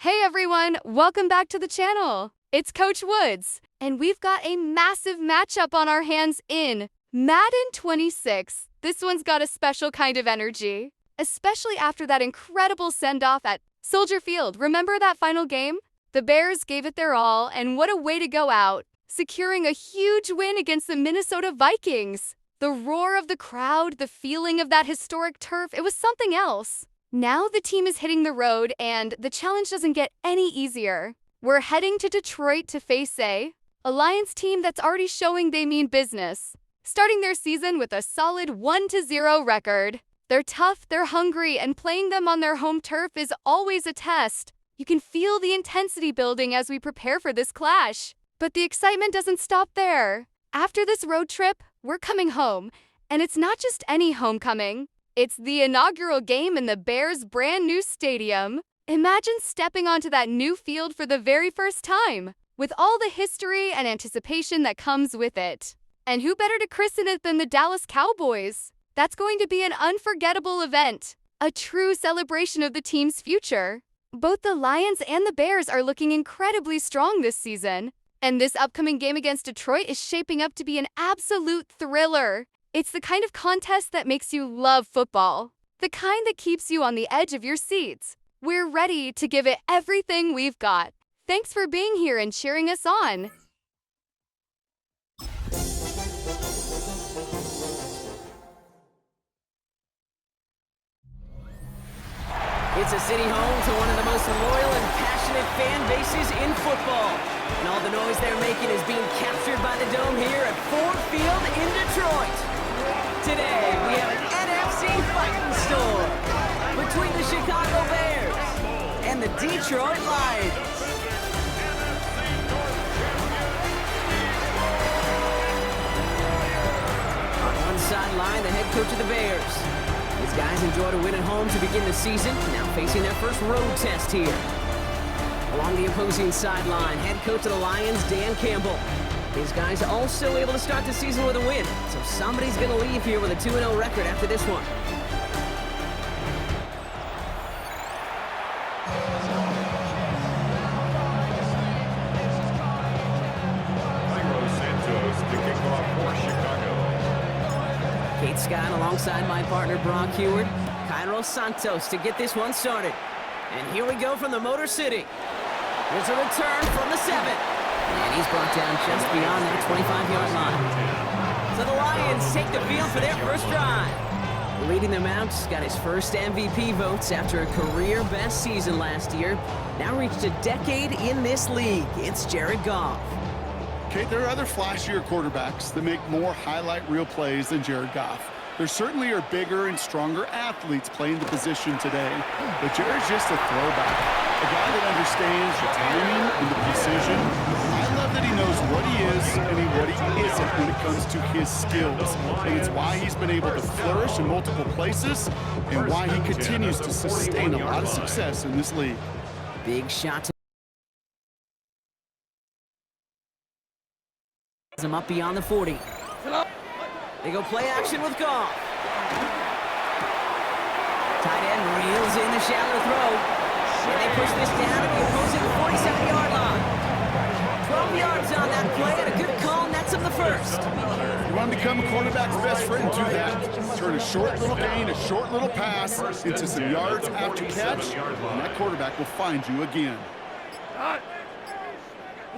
Hey everyone, welcome back to the channel. It's Coach Woods, and we've got a massive matchup on our hands in Madden 26. This one's got a special kind of energy, especially after that incredible send-off at Soldier Field. Remember that final game? The Bears gave it their all, and what a way to go out, securing a huge win against the Minnesota Vikings. The roar of the crowd, the feeling of that historic turf, it was something else. Now the team is hitting the road, and the challenge doesn't get any easier. We're heading to Detroit to face a Lions team that's already showing they mean business, starting their season with a solid 1-0 record. They're tough, they're hungry, and playing them on their home turf is always a test. You can feel the intensity building as we prepare for this clash. But the excitement doesn't stop there. After this road trip, we're coming home, and it's not just any homecoming. It's the inaugural game in the Bears' brand new stadium. Imagine stepping onto that new field for the very first time, with all the history and anticipation that comes with it. And who better to christen it than the Dallas Cowboys? That's going to be an unforgettable event, a true celebration of the team's future. Both the Lions and the Bears are looking incredibly strong this season, and this upcoming game against Detroit is shaping up to be an absolute thriller. It's the kind of contest that makes you love football, the kind that keeps you on the edge of your seats. We're ready to give it everything we've got. Thanks for being here and cheering us on. It's a city home to one of the most loyal and passionate fan bases in football. And all the noise they're making is being captured by the dome here at Ford Field in Detroit. Today, we have an NFC fighting storm between the Chicago Bears and the Detroit Lions. On one sideline, the head coach of the Bears. These guys enjoyed a win at home to begin the season, now facing their first road test here. Along the opposing sideline, head coach of the Lions, Dan Campbell. These guys also able to start the season with a win, so somebody's going to leave here with a 2-0 record after this one. Kate Scott alongside my partner Brock Heward. Cairo Santos to get this one started. And here we go from the Motor City. Here's a return from the 7. And he's brought down just beyond that 25-yard line. So the Lions take the field for their first drive. Leading them out, got his first MVP votes after a career-best season last year. Now reached a decade in this league. It's Jared Goff. Okay, there are other flashier quarterbacks that make more highlight reel plays than Jared Goff. There certainly are bigger and stronger athletes playing the position today, but Jared's just a throwback, a guy that understands the timing and the precision. I love that he knows what he is and what he isn't when it comes to his skills, and it's why he's been able to flourish in multiple places and why he continues to sustain a lot of success in this league. Big shot to him up beyond the 40. They go play action with Goff. Tight end reels in the shallow throw. And they push this down to the opposing 47-yard line. 12 yards on that play and a good call nets him the first. You want to become a quarterback's best friend, do that. Turn a short little gain, a short little pass into some yards after catch, and that quarterback will find you again.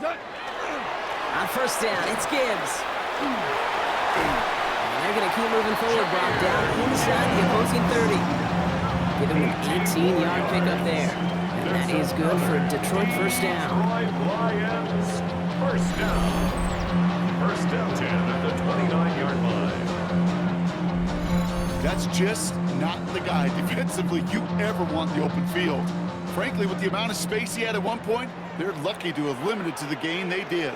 On first down, it's Gibbs. And they're going to keep moving forward, Brock, down inside the opposing 30. Give him an 18-yard pickup there. And that is good for a Detroit first down. Lions, first down. First down 10 at the 29-yard line. That's just not the guy defensively you ever want the open field. Frankly, with the amount of space he had at one point, they're lucky to have limited to the gain they did.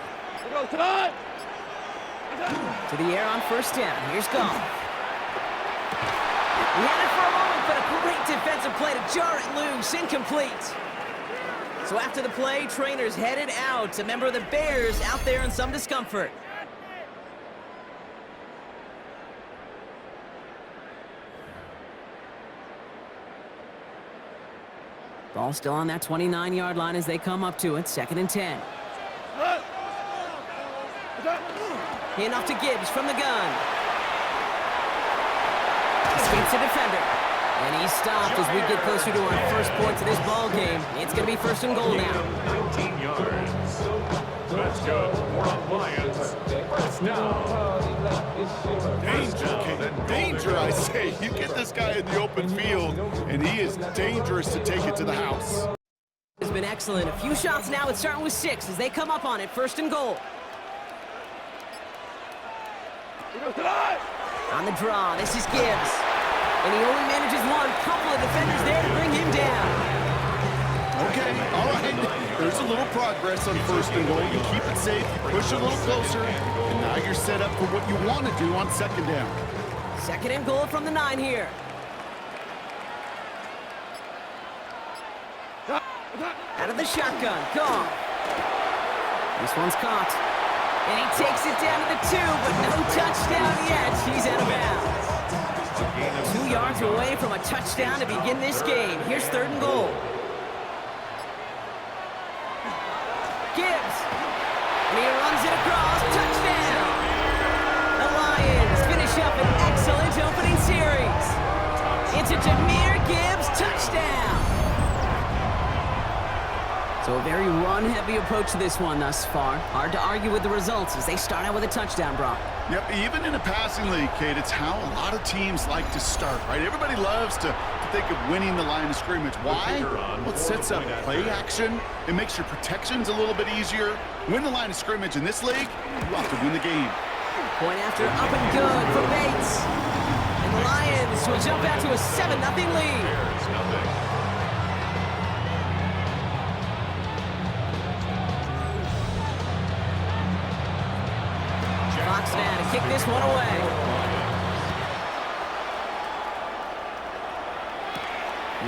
To the air on first down. Here's Goff. He had it for a moment, but a great defensive play to jar it loose. Incomplete. So after the play, trainers headed out. A member of the Bears out there in some discomfort. Ball still on that 29-yard line as they come up to it. 2nd and 10. Hand off to Gibbs from the gun. Escapes the defender. And he's stopped as we get closer to our first points of this ball game. It's going to be 1st and goal now. 19 yards. That's good. We're on Lions. First down. Danger, Kate. Danger, I say. You get this guy in the open field, and he is dangerous to take it to the house. Has been excellent. A few shots now. It's starting with 6 as they come up on it. 1st and goal. On the draw, this is Gibbs. And he only manages one. Couple of defenders there to bring him down. Okay, all right. There's a little progress on 1st and goal. You keep it safe, you push a little closer, and now you're set up for what you want to do on 2nd down. 2nd and goal from the 9 here. Out of the shotgun, gone. This one's caught. And he takes it down to the 2, but no touchdown yet. He's out of bounds. 2 yards away from a touchdown to begin this game. Here's 3rd and goal. Gibbs. And he runs it across. Touchdown. The Lions finish up an excellent opening series. It's a Jahmyr Gibbs touchdown. So a very run-heavy approach to this one thus far. Hard to argue with the results as they start out with a touchdown, Brock. Yep, even in a passing league, Kate, it's how a lot of teams like to start, right? Everybody loves to think of winning the line of scrimmage. Why? Well, it sets up play action. It makes your protections a little bit easier. Win the line of scrimmage in this league, you have to win the game. Point after up and good for Bates. And the Lions will jump out to a 7-0 lead. Fox now to kick this one away.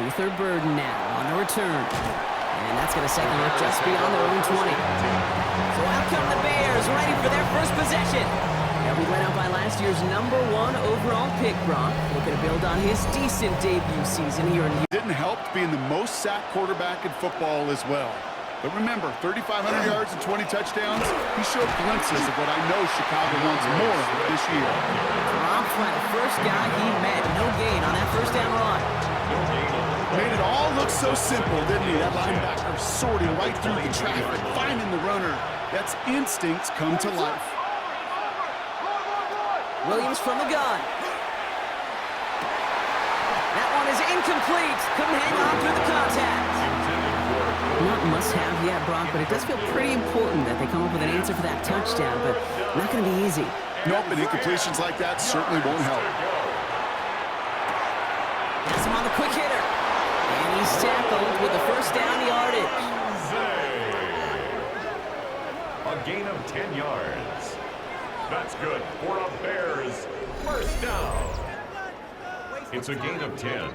Luther Burden now on the return. And that's going to set them up just beyond their own 20. So out come the Bears, ready for their first possession. Now we went out by last year's #1 overall pick, Brock. Looking to build on his decent debut season here in the... Didn't help being the most sacked quarterback in football as well. But remember, 3,500 yards and 20 touchdowns, he showed glimpses of what I know Chicago wants more of this year. Brock by the first guy he met, no gain on that first down run. Made it all look so simple, didn't he? That linebacker sorting right through the traffic, finding the runner. That's instincts come to life. Williams from the gun. That one is incomplete. Couldn't hang on through the contact. Not must-have yet, Brock, but it does feel pretty important that they come up with an answer for that touchdown, but not going to be easy. Nope, and incompletions like that certainly won't help. Gets him on the quick hitter. And he's tackled with the first down yardage. A gain of 10 yards. That's good for a Bears first down. It's a gain of 10.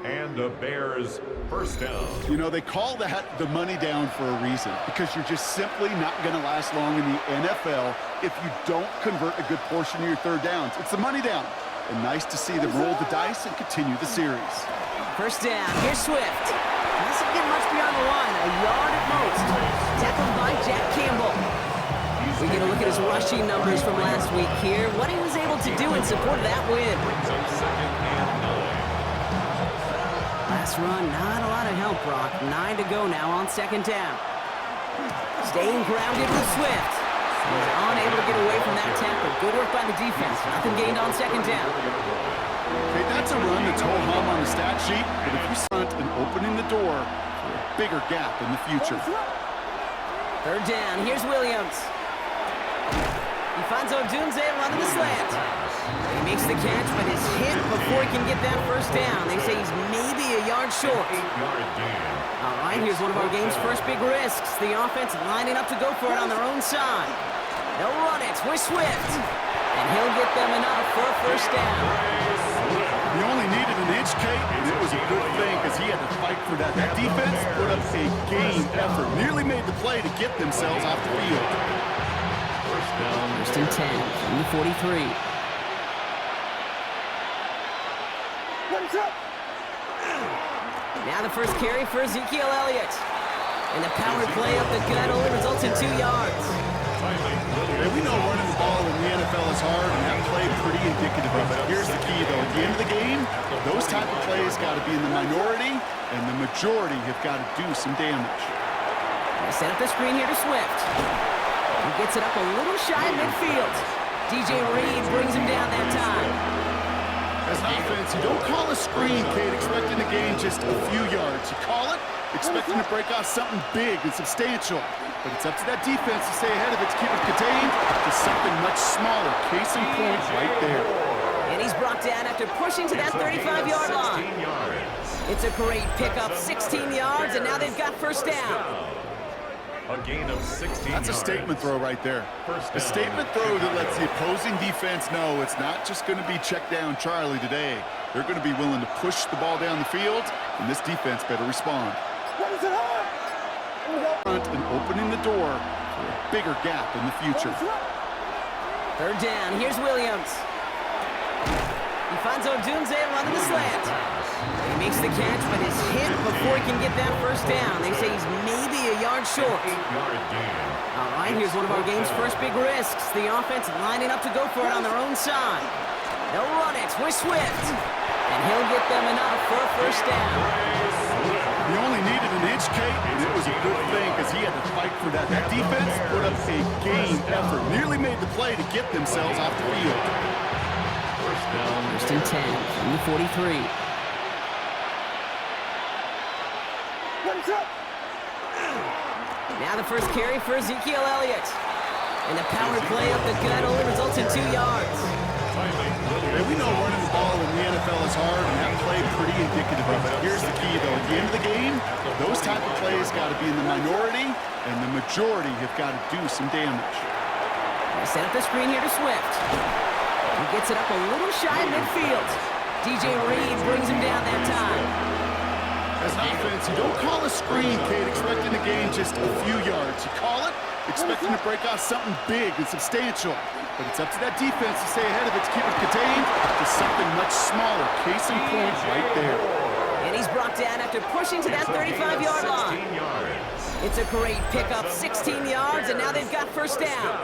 And the Bears first down. You know, they call that the money down for a reason, because you're just simply not going to last long in the NFL if you don't convert a good portion of your 3rd downs. It's the money down. And nice to see them roll the dice and continue the series. First down, here's Swift. Doesn't get much beyond the line, a yard at most. Tackled by Jack Campbell. We get a look at his rushing numbers from last week here. What he was able to do in support of that win. Last run, not a lot of help, Brock. 9 to go now on 2nd down. Staying grounded with Swift. He's unable to get away from that tackle. Good work by the defense. Nothing gained on 2nd down. Okay, that's a run that's ho-hum on the stat sheet, but if you front and opening the door for a bigger gap in the future. 3rd down, here's Williams. He finds Odunze running the slant. He makes the catch, but is hit before he can get that first down. They say he's maybe a yard short. All right, here's one of our game's first big risks. The offense lining up to go for it on their own side. They'll run it with Swift, and he'll get them enough for a first down. He only needed an inch, Kate, and it was a good thing because he had to fight for that. That defense put up a game effort, nearly made the play to get themselves off the field. First and 10 from the 43. Now the first carry for Ezekiel Elliott. And the power play up the gut only results in 2 yards. Hey, we know running the ball in the NFL is hard, and that play pretty indicative of it. Here's the key, though. At the end of the game, those type of plays got to be in the minority, and the majority have got to do some damage. They set up the screen here to Swift. He gets it up a little shy of midfield. DJ Reed brings him down that time. As an offense, you don't call a screen, Kate, expecting to gain just a few yards. You call it expecting to break off something big and substantial. But it's up to that defense to stay ahead of it, to keep it contained to something much smaller. Case in point right there. And he's brought down after pushing to that 35-yard line. It's a great pickup, 16 yards, and now they've got first down. A gain of 16 That's a statement throw right there. A statement throw that lets the opposing defense know it's not just going to be check down Charlie today. They're going to be willing to push the ball down the field, and this defense better respond. And opening the door for a bigger gap in the future. Third down, here's Williams. He finds Odunze running the slant. He makes the catch, but is hit before he can get that first down. They say he's maybe a yard short. All right, here's one of our game's first big risks. The offense lining up to go for it on their own side. They'll run it with Swift, and he'll get them enough for a first down. He only needed an inch, Kate, and it was a good thing because he had to fight for that. That defense put up a game effort, nearly made the play to get themselves off the field. First and 10 from the 43. Now the first carry for Ezekiel Elliott. And the power play up the gut only results in 2 yards. Hey, we know running the ball in the NFL is hard, and that play pretty indicative of it. Here's the key, though. At the end of the game, those type of plays got to be in the minority, and the majority have got to do some damage. They set up the screen here to Swift. He gets it up a little shy of midfield. DJ Reed brings him down that time. As an offense, you don't call a screen, Kate, expecting to gain just a few yards. You call it expecting to break off something big and substantial. But it's up to that defense to stay ahead of it, to keep it contained to something much smaller. Case in point right there. And he's brought down after pushing to that 35-yard line. It's a great pickup, 16 yards, and now they've got first down.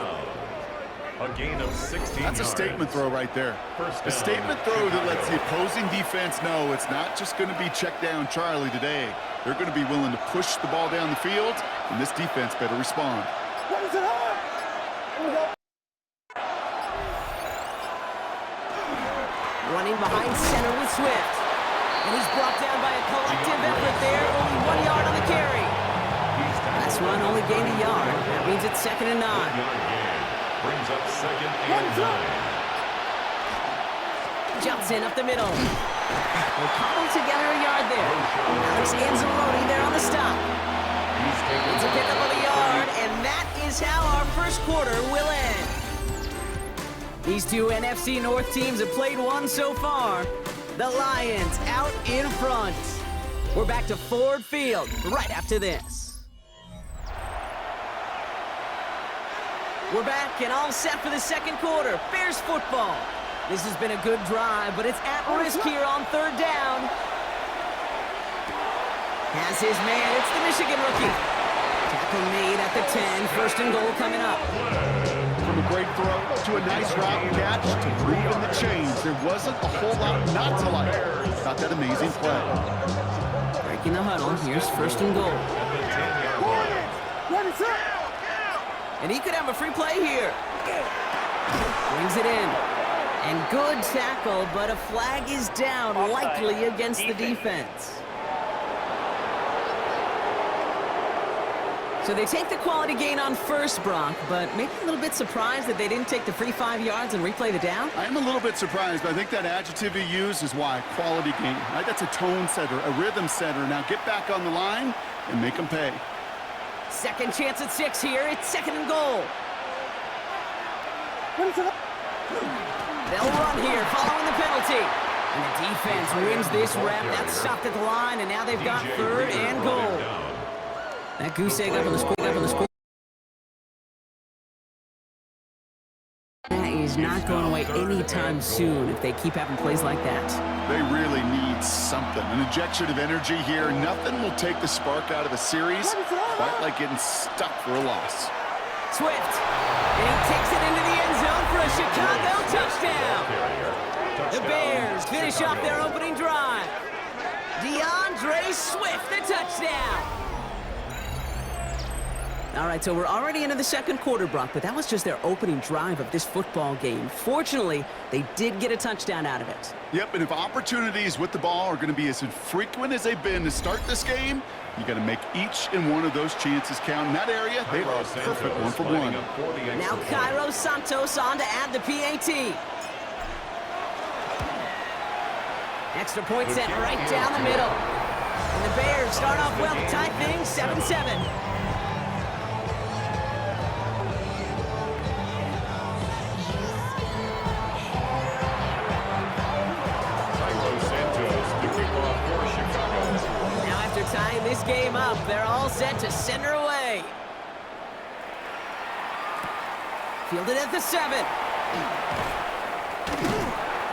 A gain of 16 That's a statement throw right there. A statement throw that lets the opposing defense know it's not just going to be check down Charlie today. They're going to be willing to push the ball down the field, and this defense better respond. Running behind center with Swift. And he's brought down by a collective effort there, only 1 yard on the carry. Last run only gained a yard. That means it's 2nd and 9. Brings up 2nd and 9. Johnson up the middle. We'll cobble together a yard there. Alex Anzalone there on the stop. It's a pickup of a yard, and that is how our first quarter will end. These two NFC North teams have played one so far. The Lions out in front. We're back to Ford Field right after this. We're back and all set for the second quarter. Bears football. This has been a good drive, but it's at risk here on 3rd down. Has his man. It's the Michigan rookie. Tackle made at the 10. 1st and goal coming up. From a great throw to a nice route and catch to moving the chains. There wasn't a whole lot not to like about that amazing play. Breaking the huddle. Here's 1st and goal. And he could have a free play here. Brings it in. And good tackle, but a flag is down, likely against the defense. So they take the quality gain on first, Brock, but maybe a little bit surprised that they didn't take the free 5 yards and replay the down? I am a little bit surprised, but I think that adjective he used is why. Quality gain. Right? That's a tone setter, a rhythm setter. Now get back on the line and make them pay. Second chance at 6 here. It's 2nd and goal. They'll run here following the penalty. And the defense wins this rep. That's stopped at the line, and now they've got 3rd and goal. That goose egg up on the squeak, That is is not going away anytime soon if they keep having plays like that. They really need something. An injection of energy here. Nothing will take the spark out of a series quite like getting stuck for a loss. Swift. And he takes it into the end zone for a Chicago touchdown. The Bears finish off their opening drive. DeAndre Swift, the touchdown. All right, so we're already into the second quarter, Brock, but that was just their opening drive of this football game. Fortunately, they did get a touchdown out of it. Yep, and if opportunities with the ball are going to be as infrequent as they've been to start this game, you got to make each and one of those chances count. In that area, they are perfect one for one. Now Cairo Santos on to add the PAT. Extra point set right down the middle. And the Bears start off well to tie things 7-7. Tying this game up, they're all set to send her away. Fielded at the 7.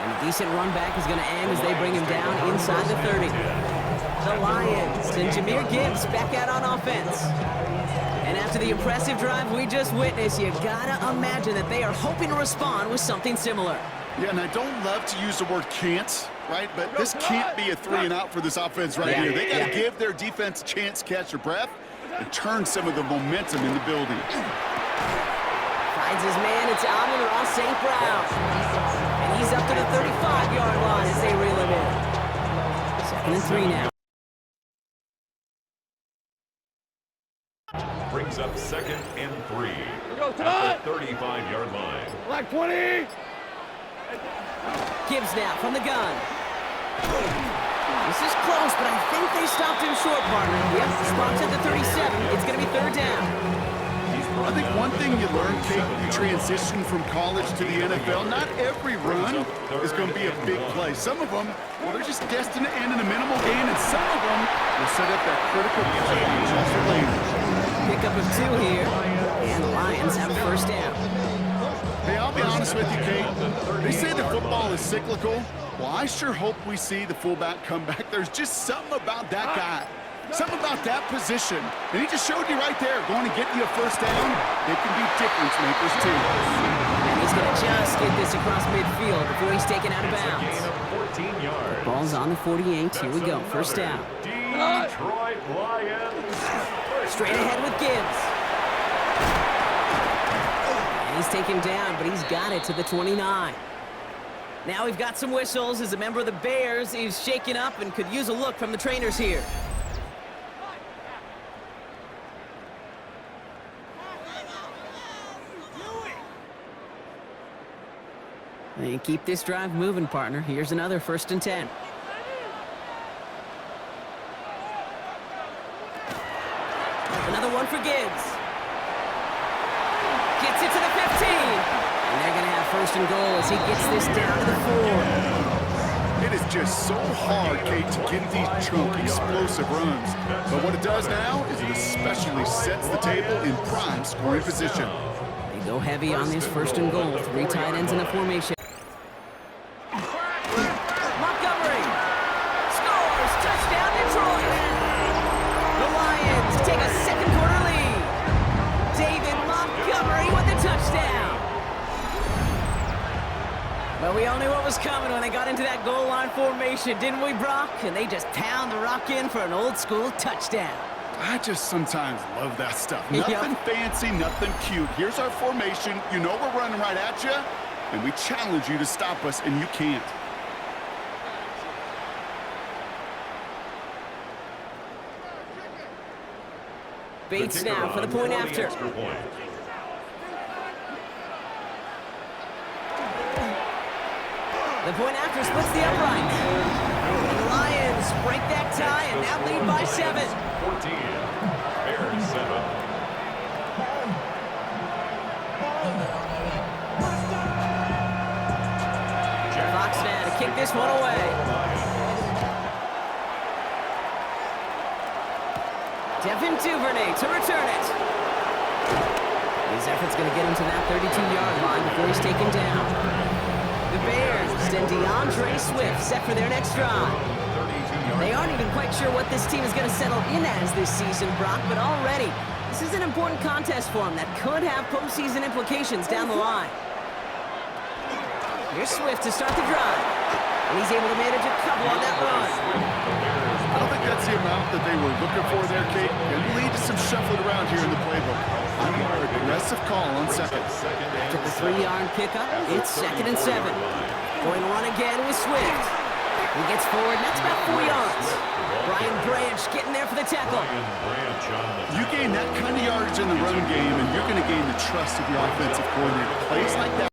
And a decent run back is going to end as they bring him down inside the 30. The Lions and Jahmyr Gibbs back out on offense. And after the impressive drive we just witnessed, you gotta imagine that they are hoping to respond with something similar. Yeah, and I don't love to use the word can't, right? But this can't be a 3-and-out for this offense right here. They got to give their defense a chance to catch their breath and turn some of the momentum in the building. Finds his man, it's Amon-Ra St. Brown. And he's up to the 35-yard line as they reel him in. 2nd and 3 now. Brings up 2nd and 3 at the 35-yard line. Black 20! Gibbs now from the gun. This is close, but I think they stopped him short, partner. Yep, spots at the 37. It's going to be 3rd down. I think one thing you learn, Kate, when you transition from college to the NFL, not every run is going to be a big play. Some of them, well, they're just destined to end in a minimal gain, and some of them will set up that critical play just for later. Pickup of 2 here, and the Lions have a 1st down. Hey, I'll be honest with you, Kate. They say that football is cyclical. Well, I sure hope we see the fullback come back. There's just something about that guy, something about that position. And he just showed you right there, going to get you a 1st down. They can be difference makers, too. And he's going to just get this across midfield before he's taken out of bounds. 14 yards. Ball's on the 48. Here we go. 1st down. Detroit Lions. Straight ahead with Gibbs. He's taken down, but he's got it to the 29. Now we've got some whistles as a member of the Bears is shaken up and could use a look from the trainers here. And keep this drive moving, partner. Here's another 1st and 10. Another one for Gibbs. Gets it to the 15. And they're going to have 1st and goal as he gets this down to the 4. It is just so hard, Kate, to get these chunk, explosive runs. But what it does now is it especially sets the table in prime scoring position. They go heavy on this 1st and goal. 3 tight ends in the formation. Montgomery scores. Touchdown, Detroit. The Lions take a 2nd quarter lead. David Montgomery with the touchdown. But we all knew what was coming when they got into that goal line formation, didn't we, Brock? And they just pound the rock in for an old-school touchdown. I just sometimes love that stuff. Nothing fancy, nothing cute. Here's our formation. You know we're running right at you, and we challenge you to stop us, and you can't. Bates now for the point after. The point after splits the upright. And the Lions break that tie and now lead by 7. 14. Bears 7. Fox now to kick this one away. Devin Duvernay to return it. His effort's going to get him to that 32-yard line before he's taken down. The Bears send DeAndre Swift set for their next drive. They aren't even quite sure what this team is going to settle in as this season, Brock, but already this is an important contest for them that could have postseason implications down the line. Here's Swift to start the drive, and he's able to manage a couple on that run. I don't think that's the amount that they were looking for there, Kate. It will lead to some shuffling around here in the playbook. A more aggressive call on second. After the 3-yard pickup, it's 2nd and 7. Going to run again with Swift. He gets forward, and that's about 4 yards. Brian Branch getting there for the tackle. You gain that kind of yardage in the run game, and you're going to gain the trust of your offensive coordinator. Plays like that.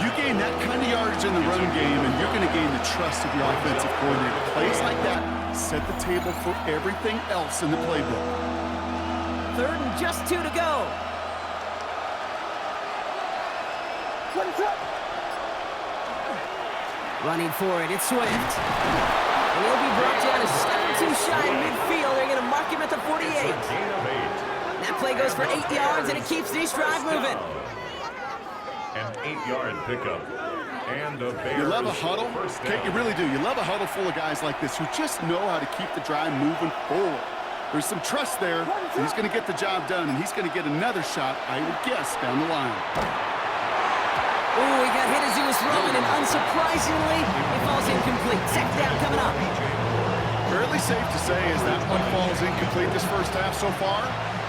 You gain that kind of yardage in the run game, and you're going to gain the trust of your offensive coordinator. Plays like that set the table for everything else in the playbook. 3rd and just 2 to go. Running for it, it's Swift. And he'll be brought down a step or 2 shy in midfield. They're going to mark him at the 48. That play goes for 8 yards, and it keeps this drive moving. An 8-yard pickup. And the Bears. You love a huddle? Kate, you really do. You love a huddle full of guys like this who just know how to keep the drive moving forward. There's some trust there. He's going to get the job done, and he's going to get another shot, I would guess, down the line. Ooh, he got hit as he was throwing, and unsurprisingly, it falls incomplete. Second down coming up. Fairly safe to say as that one falls incomplete this first half so far.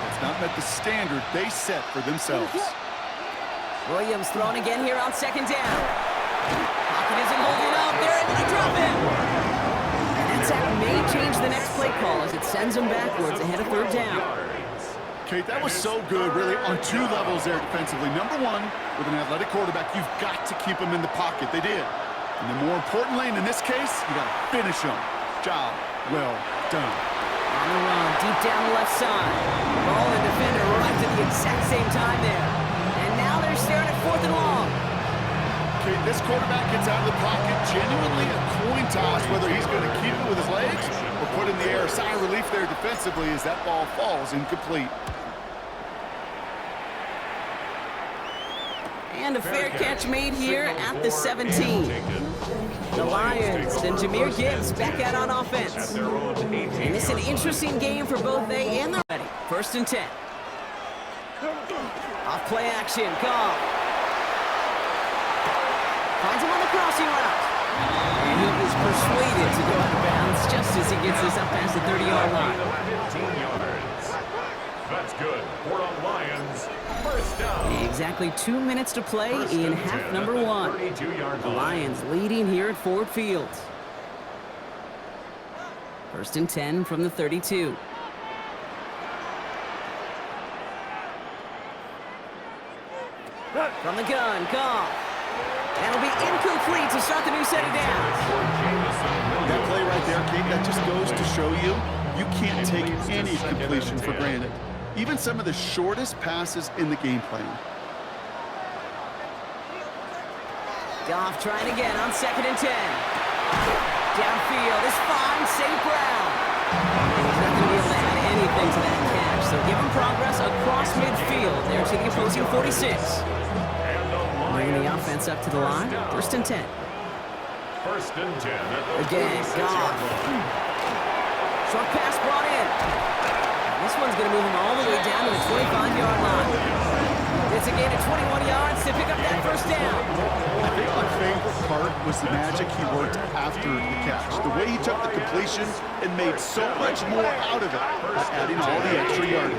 It's not met the standard they set for themselves. Williams throwing again here on 2nd down. Pocket isn't holding up. They're able to drop him. And that sack may change the next play call as it sends them backwards ahead of 3rd down. Kate, that was so good, really, on 2 levels there defensively. Number 1, with an athletic quarterback, you've got to keep him in the pocket. They did. And then more importantly, and in this case, you got to finish him. Job well done. On the run, deep down the left side. Ball and defender right at the exact same time there. And now they're staring at 4th and long. Kate, this quarterback gets out of the pocket, genuinely a coin toss, whether he's going to keep it with his legs or put in the air. Sigh of relief there defensively as that ball falls incomplete. And a fair catch made here at the 17. The Lions and Jahmyr Gibbs back out on offense. And it's an interesting game for both they and the ready. 1st and 10. Off play action, Goff. Finds him on the crossing route. And he is persuaded to go out of bounds just as he gets this up past the 30-yard line. 15 yards. That's good for the Lions. First down. Exactly 2 minutes to play in half number 1. The Lions leading here at Ford Field. 1st and 10 from the 32. From the gun, Goff. That'll be incomplete to start the new set of downs. That play right there, Kate, that just goes to show you, you can't take any completion for granted. Even some of the shortest passes in the game plan. Goff trying again on 2nd and 10. Downfield is fine, St. Brown. He's not going to be able to add anything to that catch, so give him progress across midfield there to the opposing 46. Bringing the offense up to the line, 1st and 10. 1st and 10. Again, Goff. Short pass brought in. This one's going to move him all the way down to the 25-yard line. It's a gain of 21 yards to pick up that 1st down. I think my favorite part was the magic he worked after the catch. The way he took the completion and made so much more out of it by adding all the extra yardage.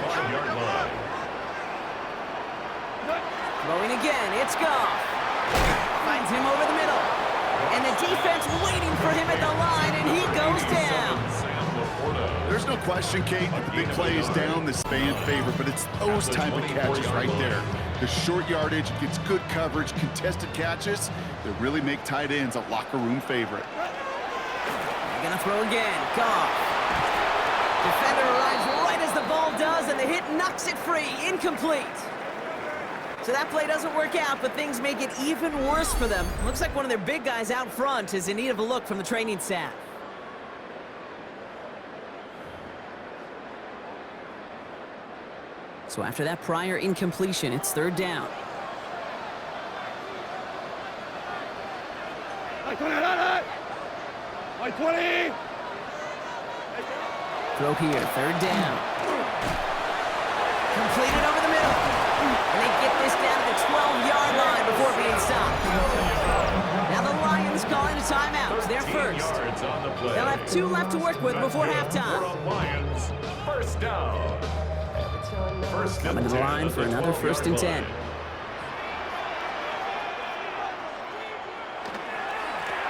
Throwing again, it's Goff. Finds him over the middle. And the defense waiting for him at the line, and he goes down. There's no question, Kate, that the big play is down this fan favorite, but it's those type of catches right there. The short yardage, gets good coverage, contested catches that really make tight ends a locker room favorite. They're gonna throw again, Goff. Defender arrives right as the ball does, and the hit knocks it free, incomplete. So that play doesn't work out, but things make it even worse for them. Looks like one of their big guys out front is in need of a look from the training staff. So after that prior incompletion, it's third down. Throw here, third down. Completed over the middle. And they get this down to the 12-yard line before being stopped. Now the Lions calling a timeout. They're first. They'll have 2 left to work with before halftime. Lions, first down. Coming to the line for another first and 10.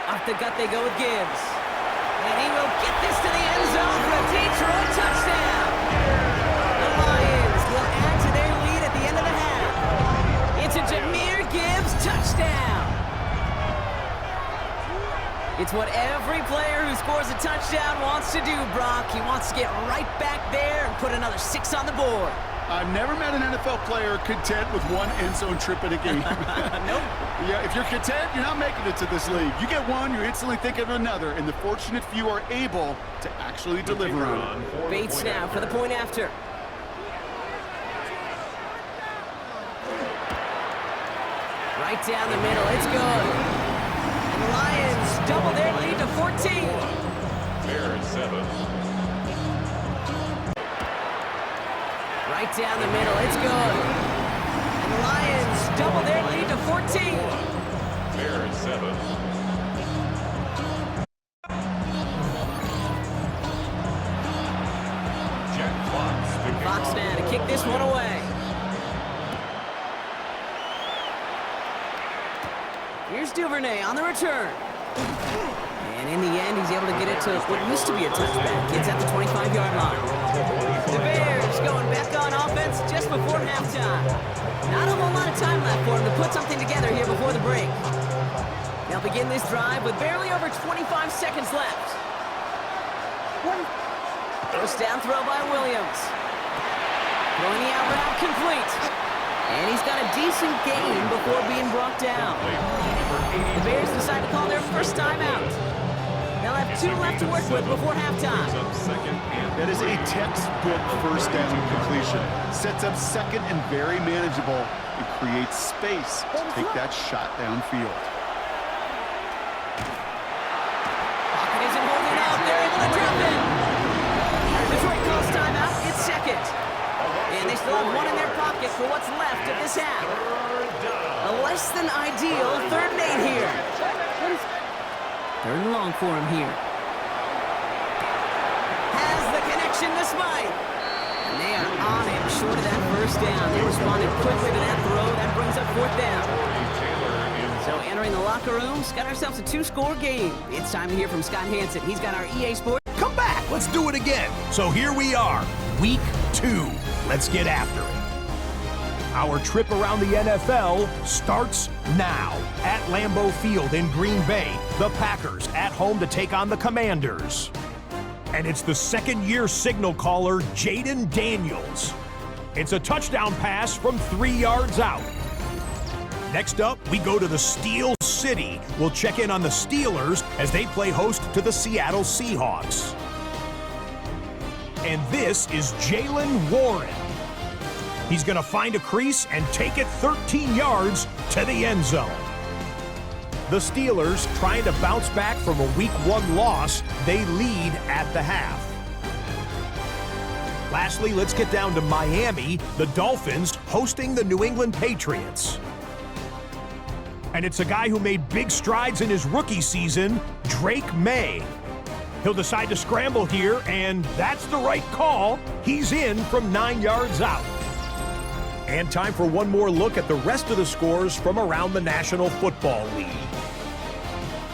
Off the gut they go with Gibbs. And he will get this to the end zone for a Detroit touchdown. The Lions will add to their lead at the end of the half. It's a Jahmyr Gibbs touchdown. It's what every player who scores a touchdown wants to do, Brock. He wants to get right back there and put another 6 on the board. I've never met an NFL player content with one end zone trip in a game. Nope. Yeah, if you're content, you're not making it to this league. You get one, you're instantly thinking of another, and the fortunate few are able to actually deliver on it. Bates now for the point after. Right down the middle, it's good. And the Lions double their lead to 14. Bears 7. Right down the middle, it's good. And the Lions double their lead to 14. Bears 7. Jack Fox now to kick this one away. Here's Duvernay on the return. And in the end, he's able to get it to what used to be a touchback. It's at the 25-yard line. The Bears going back on offense just before halftime. Not a whole lot of time left for them to put something together here before the break. They'll begin this drive with barely over 25 seconds left. First down throw by Williams. Throwing the out route complete. And he's got a decent gain before being brought down. The Bears decide to call their first timeout. They'll have 2 left to work with before halftime. That is a textbook first down completion. Sets up second and very manageable. It creates space to take that shot downfield. Pocket isn't holding up. They're able to drop it. Detroit calls timeout. It's second. And they still have 1 in their pocket for what's left of this half. A less than ideal 3rd and 8 here. 3rd and long for him here. Has the connection to Smythe. And they are on him short of that first down. They responded quickly to that throw. That brings up 4th down. So entering the locker room, got ourselves a 2-score game. It's time to hear from Scott Hansen. He's got our EA Sports. Come back. Let's do it again. So here we are, week 2. Let's get after it. Our trip around the NFL starts now. At Lambeau Field in Green Bay, the Packers at home to take on the Commanders. And it's the second-year signal caller, Jaden Daniels. It's a touchdown pass from 3 yards out. Next up, we go to the Steel City. We'll check in on the Steelers as they play host to the Seattle Seahawks. And this is Jaylen Warren. He's going to find a crease and take it 13 yards to the end zone. The Steelers, trying to bounce back from a Week 1 loss, they lead at the half. Lastly, let's get down to Miami, the Dolphins hosting the New England Patriots. And it's a guy who made big strides in his rookie season, Drake May. He'll decide to scramble here, and that's the right call. He's in from 9 yards out. And time for one more look at the rest of the scores from around the National Football League.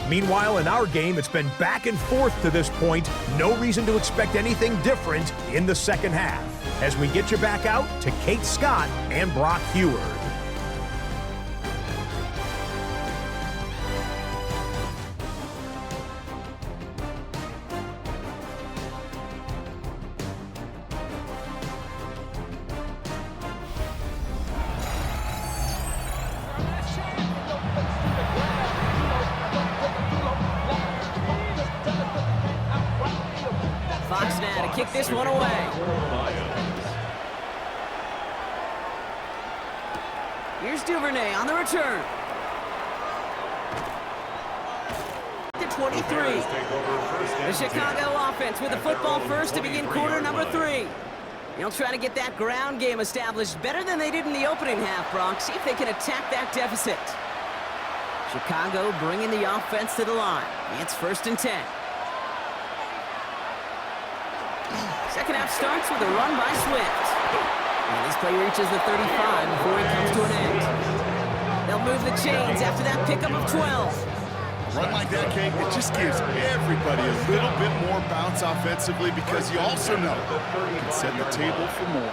Meanwhile, in our game, it's been back and forth to this point. No reason to expect anything different in the second half. As we get you back out to Kate Scott and Brock Heward. Fox now to kick this one away. Here's Duvernay on the return. To 23. The Chicago offense with the football first to begin quarter number 3. They'll try to get that ground game established better than they did in the opening half, Brock. See if they can attack that deficit. Chicago bringing the offense to the line. It's 1st and 10. Second half starts with a run by Swift. And this play reaches the 35 before it comes to an end. They'll move the chains after that pickup of 12. Run like that, Kate, it just gives everybody a little bit more bounce offensively because you also know you can set the table for more.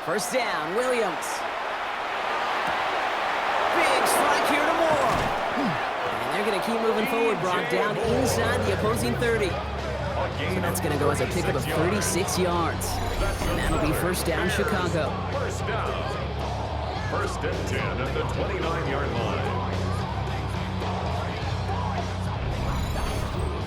First down, Williams. Big strike here to Moore. And they're going to keep moving forward, Brock, down inside the opposing 30. So that's going to go as a pickup of 36 yards. And that'll be first down, Chicago. First down. 1st and 10 at the 29-yard line.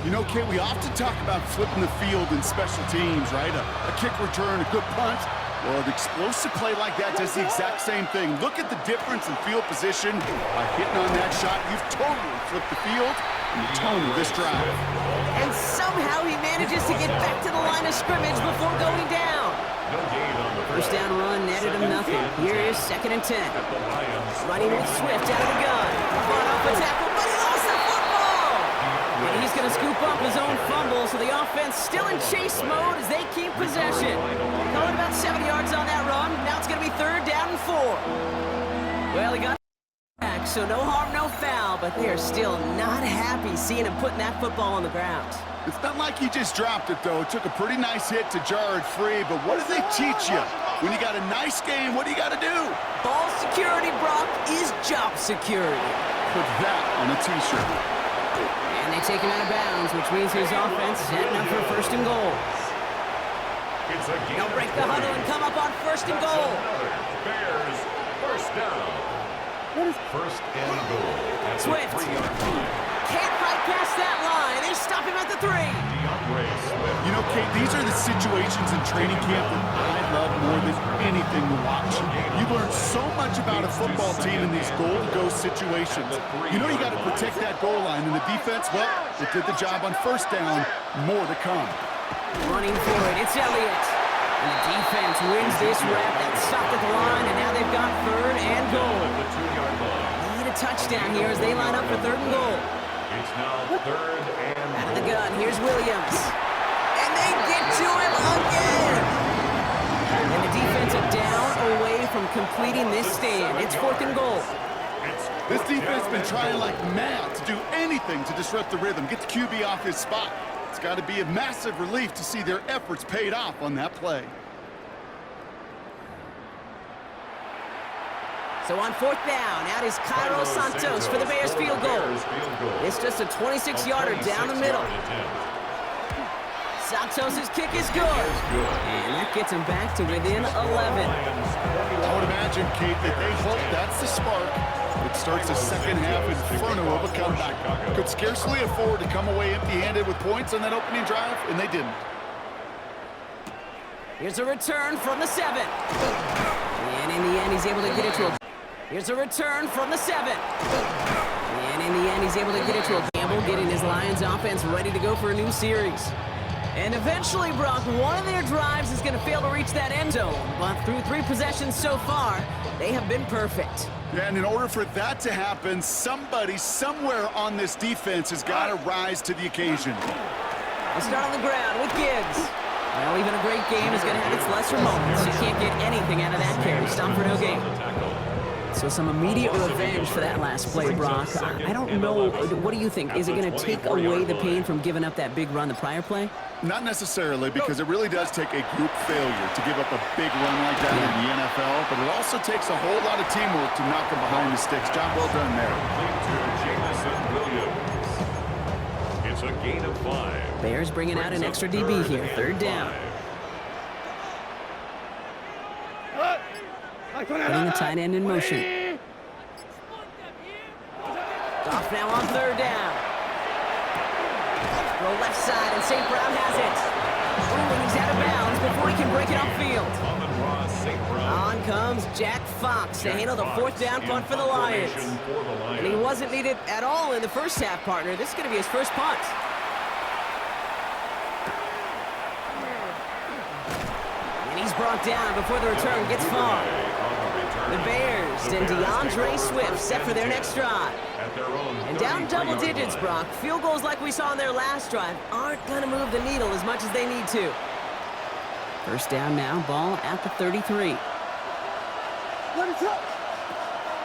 You know, Kate, we often talk about flipping the field in special teams, right? A kick return, a good punt. Well, an explosive play like that does the exact same thing. Look at the difference in field position. By hitting on that shot, you've totally flipped the field and the tone of this drive. And somehow he manages to get back to the line of scrimmage before going down. No gain on the First down run netted him nothing. Here is 2nd and 10. Running with Swift out of the gun. Fought off a tackle, but he lost the football! And he's going to scoop up his own fumble, so the offense still in chase mode as they keep possession. Going about 7 yards on that run. Now it's going to be 3rd down and 4. Well, he got back, so no harm, no foul, but they are still not happy seeing him putting that football on the ground. It's not like he just dropped it, though. It took a pretty nice hit to jar it free, but what do they teach you? When you got a nice game, what do you got to do? Ball security, Brock, is job security. Put that on a T-shirt. And they take him out of bounds, which means his offense setting up for 1st and goal. They'll break the huddle and come up on 1st and goal. Bears, first down. 1st and goal. Swift can't fight past that line. They stop him at the 3. You know, Kate, these are the situations in training camp that I love more than anything to watch. You learn so much about a football team in these goal-to-go situations. You know you got to protect that goal line, and the defense, well, it did the job on 1st down. More to come. Running for it, it's Elliott. And the defense wins this rep. That's stopped at the line, and now they've got 3rd and goal. Need a touchdown here as they line up for 3rd and goal. It's now 3rd and out of the gun, here's Williams. And they get to him again! And the defense are down away from completing this stand. It's 4th and goal. This defense has been trying like mad to do anything to disrupt the rhythm, get the QB off his spot. It's got to be a massive relief to see their efforts paid off on that play. So on 4th down, out is Cairo Santos for the Bears field goal. It's just a 26-yarder down the middle. Santos' kick is good. And that gets him back to within 11. I would imagine, Kate, that they hope that's the spark that starts the second half inferno of a comeback. Could scarcely afford to come away empty-handed with points on that opening drive, and they didn't. Here's a return from the 7. And in the end, he's able to get it to a... Here's a return from the 7. And in the end, he's able to get it to a gamble, getting his Lions offense ready to go for a new series. And eventually, Brock, one of their drives is going to fail to reach that end zone. But through 3 possessions so far, they have been perfect. Yeah, and in order for that to happen, somebody somewhere on this defense has got to rise to the occasion. They start on the ground with Gibbs. Well, even a great game is going to have its lesser moments. You can't get anything out of that carry. Stop for no gain. So some immediate revenge for that last play, Brock. I don't know. What do you think? Is it going to take away the pain from giving up that big run the prior play? Not necessarily, because it really does take a group failure to give up a big run like that in the NFL, but it also takes a whole lot of teamwork to knock them behind the sticks. Job well done there. It's a gain of 5. Bears bringing out an extra DB here. 3rd down. Putting the tight end in motion. Off now on 3rd down. Throw left side, and St. Brown has it. Ooh, and he's out of bounds before he can break it upfield. Amon-Ra St. Brown. On comes Jack Fox to handle the fourth down punt for the Lions. And he wasn't needed at all in the first half, partner. This is going to be his first punt. And he's brought down before the return gets far. The Bears and DeAndre Swift set for their next drive. And down double digits, Brock. Field goals like we saw in their last drive aren't going to move the needle as much as they need to. First down now, ball at the 33.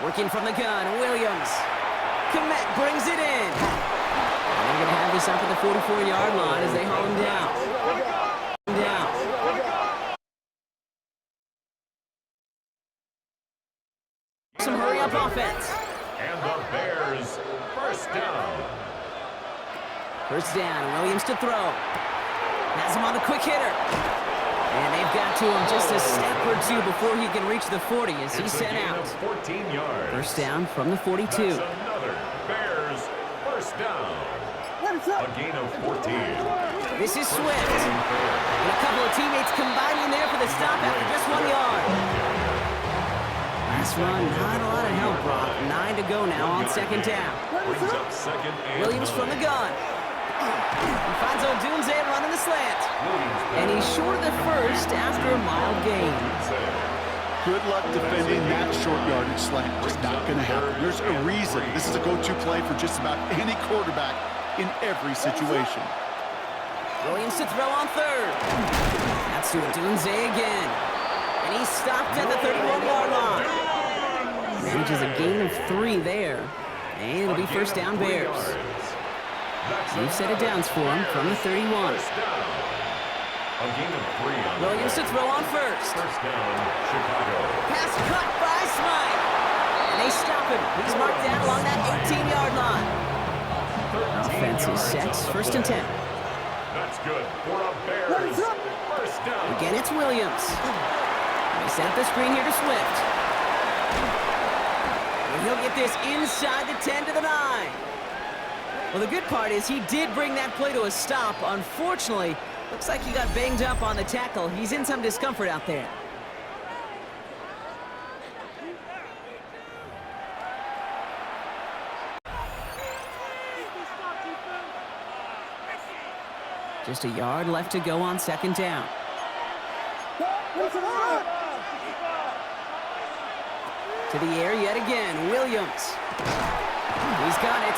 Working from the gun, Williams. Komet brings it in. And they're going to have this up at the 44-yard line as they haul him down. Some hurry-up offense. And the Bears, first down. First down, Williams to throw. Has him on the quick hitter. And they've got to him just a step or two before he can reach the 40 as he's sent out. 14 yards. First down from the 42. That's another Bears, first down. A gain of 14. This is Swift. And a couple of teammates combining there for the stop after just 1 yard. Last run, not a lot of help, Brock. 9 to go now on second down. Brings up second and Williams from the gun. He finds Odunze running the slant. And he's short of the first after a mild gain. Good luck defending that short yardage slant. Just not going to happen. There's a reason this is a go-to play for just about any quarterback in every situation. Williams to throw on third. That's to Odunze again. And he's stopped at the 31-yard line. Manages a gain of 3 there. And it'll be first down Bears. New set of downs for him from the 31. A gain of 3 on Williams to throw on first. First down, Chicago. Pass cut by Smythe. And they stop him. He's marked down along that 18-yard line. Offense is set. First and 10. That's good for a Bears. First down. Again, it's Williams. They set up the screen here to Swift. And he'll get this inside the 10 to the 9. Well, the good part is he did bring that play to a stop. Unfortunately, looks like he got banged up on the tackle. He's in some discomfort out there. Just a yard left to go on second down. To the air yet again, Williams. He's got it.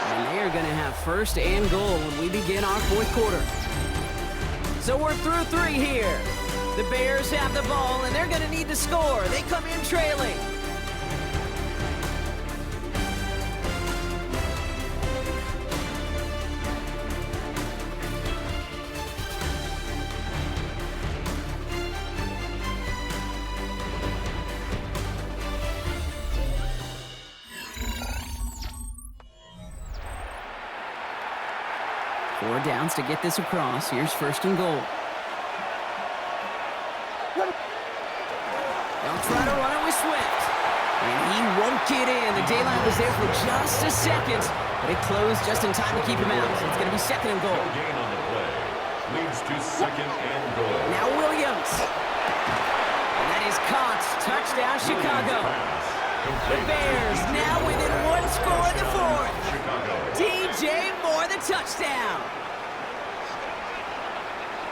And they are going to have first and goal when we begin our fourth quarter. So we're through 3 here. The Bears have the ball, and they're going to need to score. They come in trailing. Four downs to get this across. Here's first and goal. They'll try to run it with Swift. And he won't get in. The daylight was there for just a second, but it closed just in time to keep him out. So it's going to be second and goal. No gain on the play. Leads to second and goal. Now Williams. And that is caught. Touchdown, Chicago. The Bears now within 1 score in the fourth. DJ Moore, the touchdown.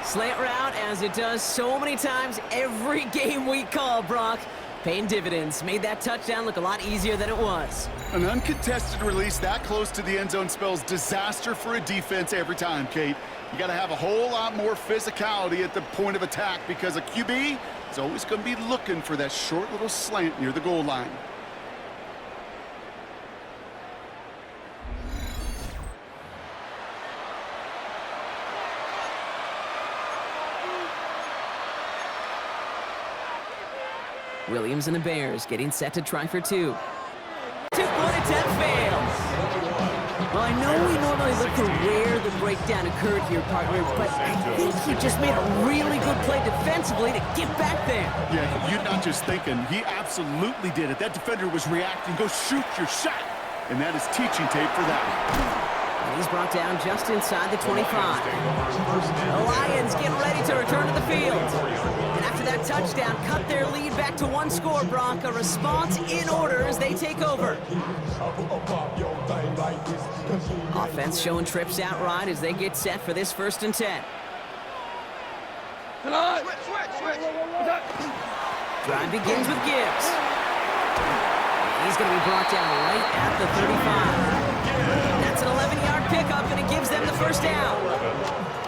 Slant route, as it does so many times every game we call, Brock. Paying dividends. Made that touchdown look a lot easier than it was. An uncontested release that close to the end zone spells disaster for a defense every time, Kate. You got to have a whole lot more physicality at the point of attack because a QB is always going to be looking for that short little slant near the goal line. Williams and the Bears getting set to try for 2. Two-point attempt fails. Well, I know we normally look for where the breakdown occurred here, partner, but I think he just made a really good play defensively to get back there. Yeah, you're not just thinking. He absolutely did it. That defender was reacting. Go shoot your shot. And that is teaching tape for that. And he's brought down just inside the 25. The Lions getting ready to return to the field. And after that touchdown, cut their lead back to one score, Brock. A response in order as they take over. Offense showing trips outright as they get set for this 1st and 10. Drive begins with Gibbs. He's going to be brought down right at the 35. That's an 11-yard pickup, and it gives them the 1st down.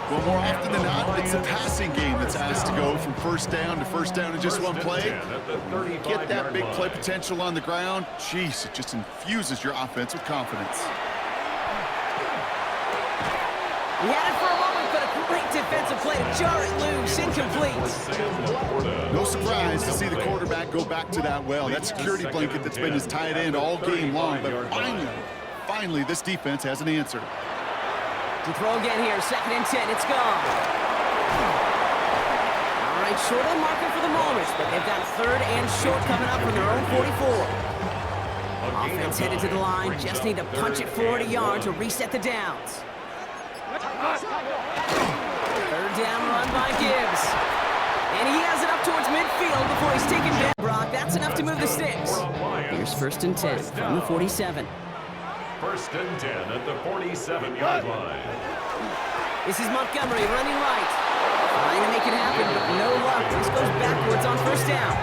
Well, more often than not, it's a passing game that's asked to go from 1st down to 1st down in just one play. Get that big play potential on the ground. Jeez, it just infuses your offense with confidence. He had it for a moment, but a great defensive play to jar it loose, incomplete. No surprise to see the quarterback go back to that well. That security blanket that's been his tight end all game long, but finally, this defense has an answer. To throw again here, 2nd and 10, it's gone. All right, short on marker for the moment, but they've got 3rd and short coming up from their own 44. Offense headed to the line, just need to punch it forward a yard to reset the downs. 3rd down run by Gibbs. And he has it up towards midfield before he's taken down. Brock, that's enough to move the sticks. Here's 1st and 10 from the 47. 1st and 10 at the 47-yard line. This is Montgomery running right. Trying to make it happen, but no luck. This goes backwards on 1st down.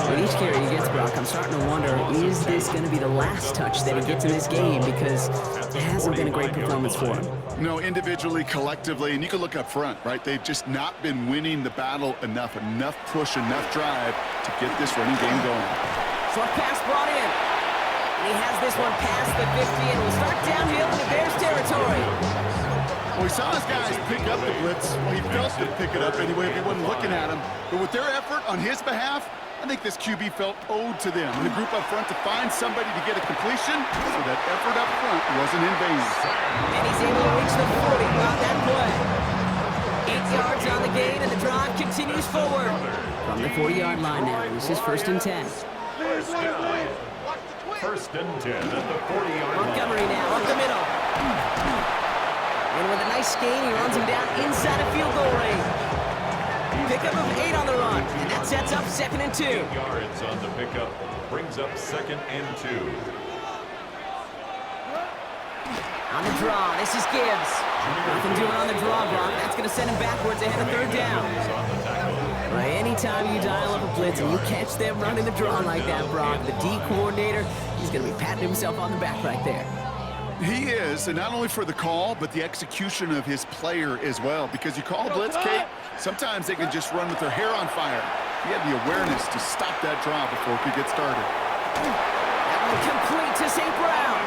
With each carry he gets, Brock, I'm starting to wonder, is this going to be the last touch that he gets in this game? Because it hasn't been a great performance for him. No, individually, collectively, and you can look up front, right? They've just not been winning the battle enough push, enough drive to get this running game going. Short pass brought in. And he has this one past the 50 and will start downhill into Bears territory. Well, we saw his guys pick up the blitz. Well, he felt to pick it up anyway if he wasn't looking at him. But with their effort on his behalf, I think this QB felt owed to them and the group up front to find somebody to get a completion so that effort up front wasn't in vain. And he's able to reach the 40 on that play. 8 yards on the gain, and the drive continues forward. From the 40-yard line now, this is 1st and 10. 1st and 10 at the 40-yard line. Montgomery now up the middle. And with a nice gain, he runs him down inside a field goal range. Pickup of 8 on the run, and that sets up 2nd and 2. 8 yards on the pickup, brings up 2nd and 2. On the draw, this is Gibbs. Nothing doing on the draw, Brock. That's going to send him backwards ahead of 3rd down. Right, anytime you dial up a blitz and you catch them running the draw like that, Brock, the D coordinator, he's going to be patting himself on the back right there. He is, and not only for the call, but the execution of his player as well. Because you call a blitz, Kate, sometimes they can just run with their hair on fire. He had the awareness to stop that draw before it could get started. That one complete to St. Brown.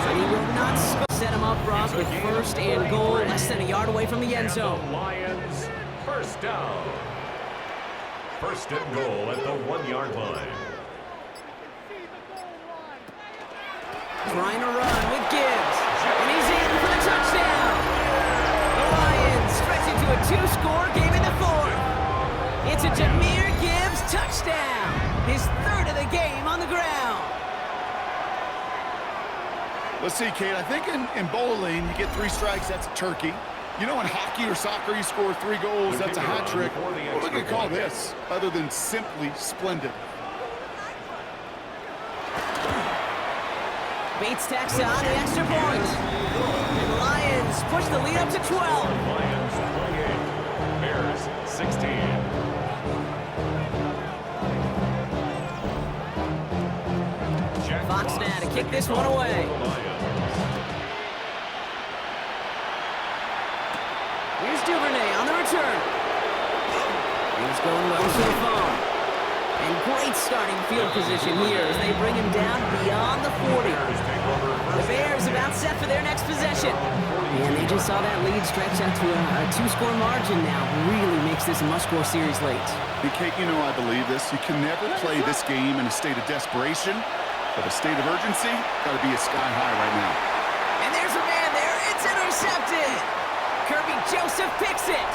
So he will not set him up, Brock, with 1st and goal, less than a yard away from the end zone. Lions, 1st down. 1st and goal at the 1-yard line. Trying to run with Gibbs, and he's in for the touchdown. The Lions stretch into a 2-score game in the 4th. It's a Jahmyr Gibbs touchdown, his 3rd of the game on the ground. Let's see, Kate, I think in bowling, you get 3 strikes, that's a turkey. You know, in hockey or soccer, you score 3 goals, that's a hat trick. What do we call this, other than simply splendid? Bates tacks on an extra point. And the Lions push the lead up to 12. Lions 28, Bears 16. Fox now to kick this one away. Here's Duvernay on the return. He's going well so far. And great starting field position here as they bring him down beyond the 40. The Bears about set for their next possession. And they just saw that lead stretch out to a 2-score margin now. Really makes this a must-score series late. And Kate, you know I believe this. You can never play this game in a state of desperation, but a state of urgency got to be a sky high right now. And there's a man there. It's intercepted. Kirby Joseph picks it.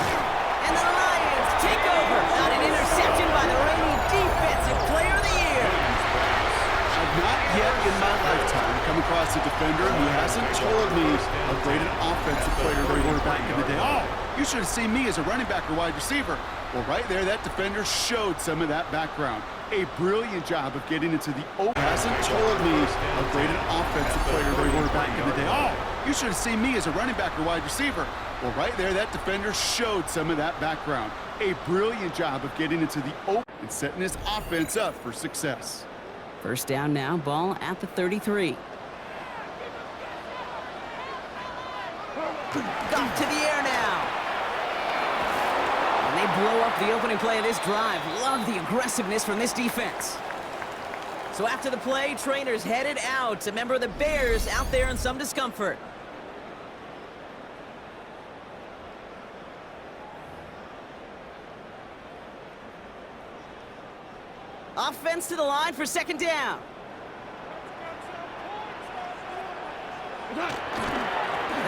And the Lions take over on an interception by the reigning Defensive Player of the Year. I've not yet in my lifetime come across as a defender, and he hasn't told me how great an offensive player they were back in the day. Oh, you should have seen me as a running back or wide receiver. Well, right there, that defender showed some of that background. A brilliant job of getting into the open. Hasn't told me how great an offensive player they were back in the day. Oh, you should have seen me as a running back or wide receiver. Well, right there, that defender showed some of that background. A brilliant job of getting into the open and setting his offense up for success. First down now, ball at the 33. Off to the air now. And they blow up the opening play of this drive. Love the aggressiveness from this defense. So after the play, trainers headed out. A member of the Bears out there in some discomfort. Offense to the line for second down.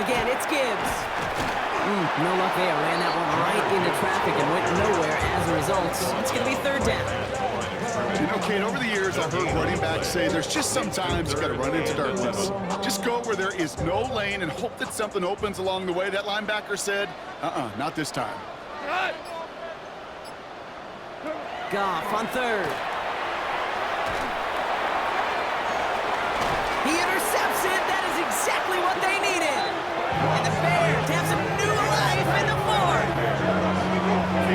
Again, it's Gibbs. No luck there. Ran that one right into traffic and went nowhere as a result. It's going to be third down. You know, Kate, over the years, I've heard running backs say there's just sometimes you got to run into darkness. Just go where there is no lane and hope that something opens along the way. That linebacker said, not this time. Goff on third. He intercepts it. That is exactly what they needed. And the Bears have some new life in the fourth.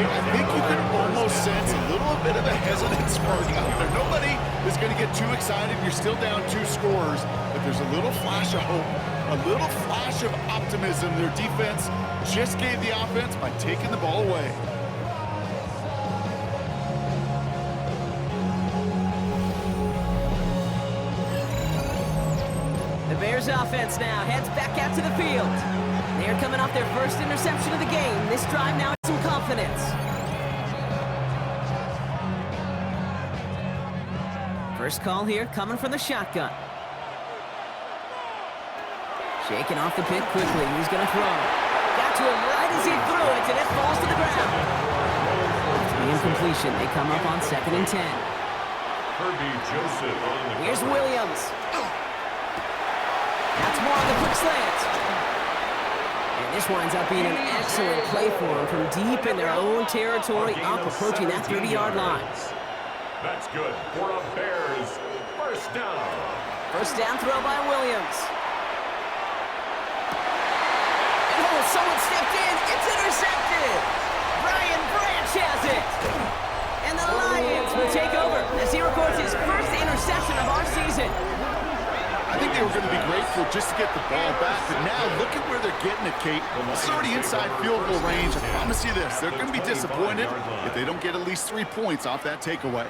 I think you can almost sense a little bit of a hesitant spark out there. Nobody is going to get too excited. You're still down 2 scores, but there's a little flash of hope, a little flash of optimism. Their defense just gave the offense by taking the ball away. The Bears offense now heads back out to the field. They're coming off their first interception of the game. This drive now has some confidence. First call here coming from the shotgun. Shaking off the pick quickly. He's going to throw. Got to him right as he threw it, and it falls to the ground. After the incompletion, they come up on 2nd and 10. Kirby Joseph on the Here's cover. Williams. That's more on the quick slant. And this winds up being an excellent play for them from deep in their own territory, up approaching that 30-yard line. That's good for a Bears first down. First down throw by Williams. And oh, someone stepped in. It's intercepted. Brian Branch has it. And the Lions will take over as he records his first interception of our season. I think they were going to be grateful just to get the ball back, but now look at where they're getting it, Kate. It's already inside field goal range. I promise you this, they're going to be disappointed if they don't get at least 3 points off that takeaway.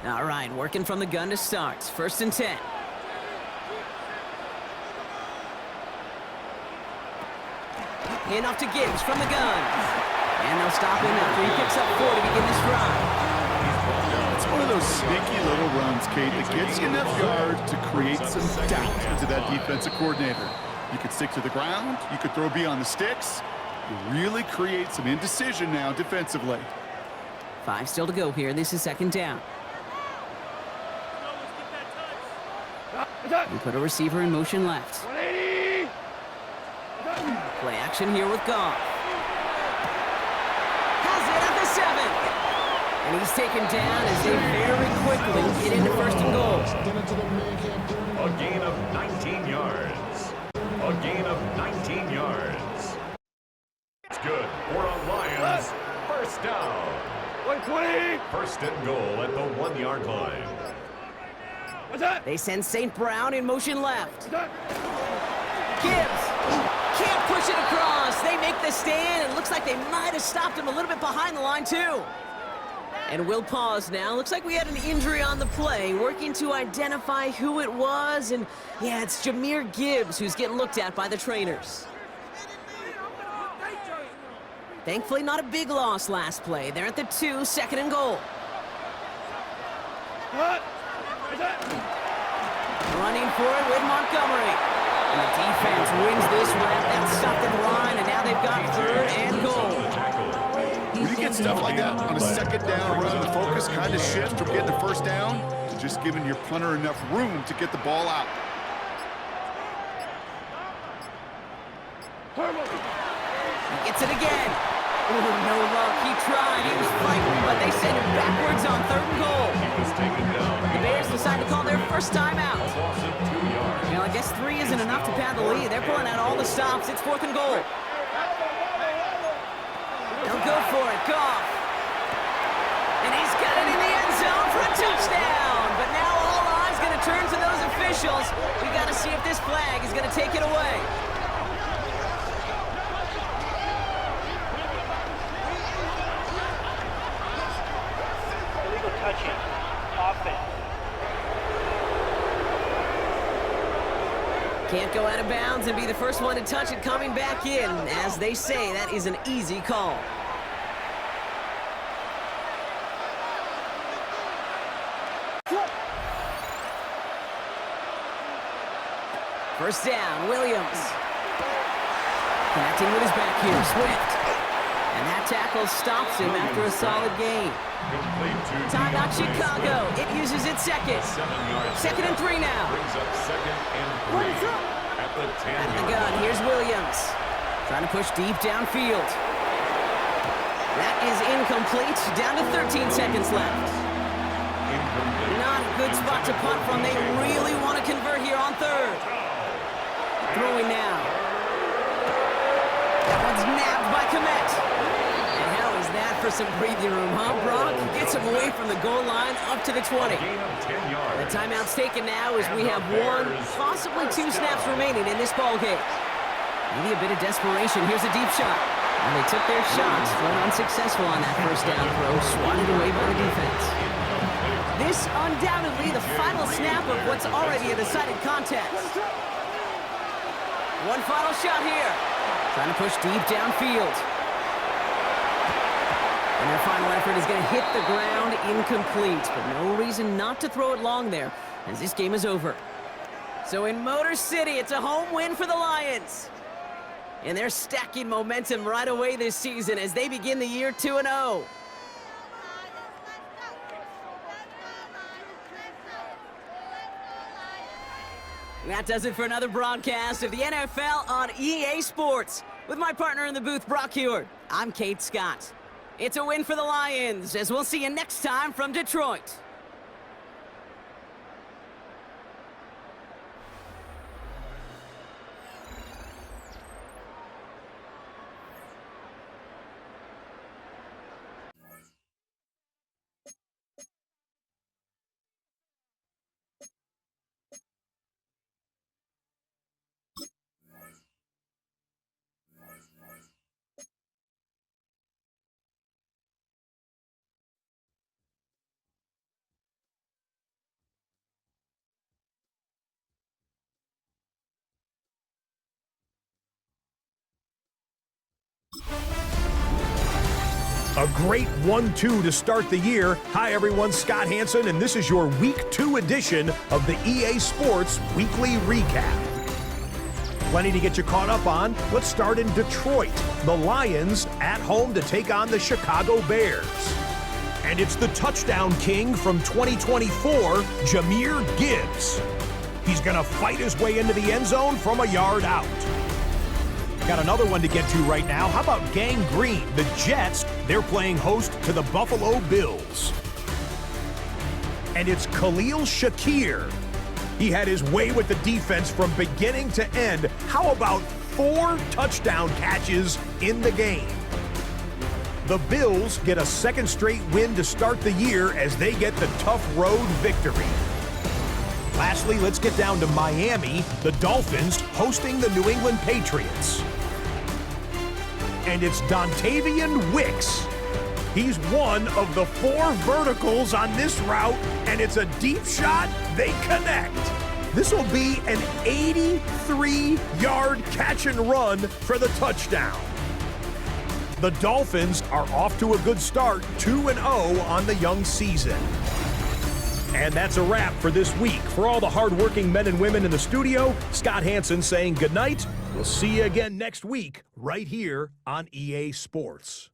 All right, working from the gun to start. First and 10. Hand off to Gibbs from the gun. And they'll stop him after he picks up 4 to begin this drive. It's one of those sneaky little runs, Kate, that gets you enough yards to create some doubt into that defensive coordinator. You could stick to the ground. You could throw beyond the sticks. You really create some indecision now defensively. 5 still to go here. This is second down. We put a receiver in motion left. Play action here with Goff. Has it at the 7. And he's taken down as they very quickly get into first and goal. A gain of 19 yards. A gain of 19 yards. It's good for a Lions first down. 120. First and goal at the 1-yard line. They send St. Brown in motion left. Gibbs can't push it across. They make the stand, and looks like they might have stopped him a little bit behind the line, too. And we'll pause now. Looks like we had an injury on the play, working to identify who it was. And, yeah, it's Jahmyr Gibbs who's getting looked at by the trainers. Thankfully, not a big loss last play. They're at the 2, second and goal. Running for it with Montgomery. And the defense wins this rep. That's stopped at the line, and now they've got third and goal. When you get stuff like that on a second down run, the focus kind of shifts from getting the first down to just giving your punter enough room to get the ball out. He gets it again. Oh, no luck. He tried. He was fighting, but they send him backwards on 3rd and goal. He was taken down. The Bears decide to call their first timeout. A loss of 2 yards. Well, I guess 3 isn't enough to pad the lead. They're pulling out all the stops. It's 4th and goal. They'll go for it. Goff. And he's got it in the end zone for a touchdown. But now all eyes going to turn to those officials. We got to see if this flag is going to take it away. Illegal touching. Offense. Can't go out of bounds and be the first one to touch it coming back in. As they say, that is an easy call. First down, Williams. Connecting with his back here, Swift. And that tackle stops him after a solid gain. Complete to Timeout Chicago. It uses its second. 7 yards. 2nd and 3 now. Brings up 2nd and 3 at the 10 At the yard gun, line. here's Williams. Trying to push deep downfield. That is incomplete. Down to 13 seconds left. Incomplete. Not a good spot to punt from. They really want to convert here on 3rd. Throwing now. That one's nabbed by Komet. And how is that for some breathing room, huh, Brock? Gets him away from the goal line up to the 20. Gain of 10 yards. The timeout's taken now as we have 1, possibly 2 snaps remaining in this ball game. Maybe a bit of desperation. Here's a deep shot. And they took their shots, but unsuccessful on that first down throw, swatted away by the defense. This undoubtedly the final snap of what's already a decided contest. One final shot here. Trying to push deep downfield. And their final effort is going to hit the ground incomplete, but no reason not to throw it long there, as this game is over. So in Motor City, it's a home win for the Lions. And they're stacking momentum right away this season as they begin the year 2-0. That does it for another broadcast of the NFL on EA Sports. With my partner in the booth, Brock Heward, I'm Kate Scott. It's a win for the Lions, as we'll see you next time from Detroit. A great 1-2 to start the year. Hi, everyone. Scott Hansen, and this is your Week 2 edition of the EA Sports Weekly Recap. Plenty to get you caught up on. Let's start in Detroit. The Lions at home to take on the Chicago Bears. And it's the touchdown king from 2024, Jahmyr Gibbs. He's going to fight his way into the end zone from a yard out. Got another one to get to right now. How about Gang Green? The Jets, they're playing host to the Buffalo Bills. And it's Khalil Shakir. He had his way with the defense from beginning to end. How about 4 touchdown catches in the game? The Bills get a second straight win to start the year as they get the tough road victory. Lastly, let's get down to Miami. The Dolphins hosting the New England Patriots. And it's Dontavian Wicks. He's one of the 4 verticals on this route, and it's a deep shot. They connect. This will be an 83-yard catch and run for the touchdown. The Dolphins are off to a good start, 2-0 on the young season. And that's a wrap for this week. For all the hardworking men and women in the studio, Scott Hansen saying goodnight. We'll see you again next week right here on EA Sports.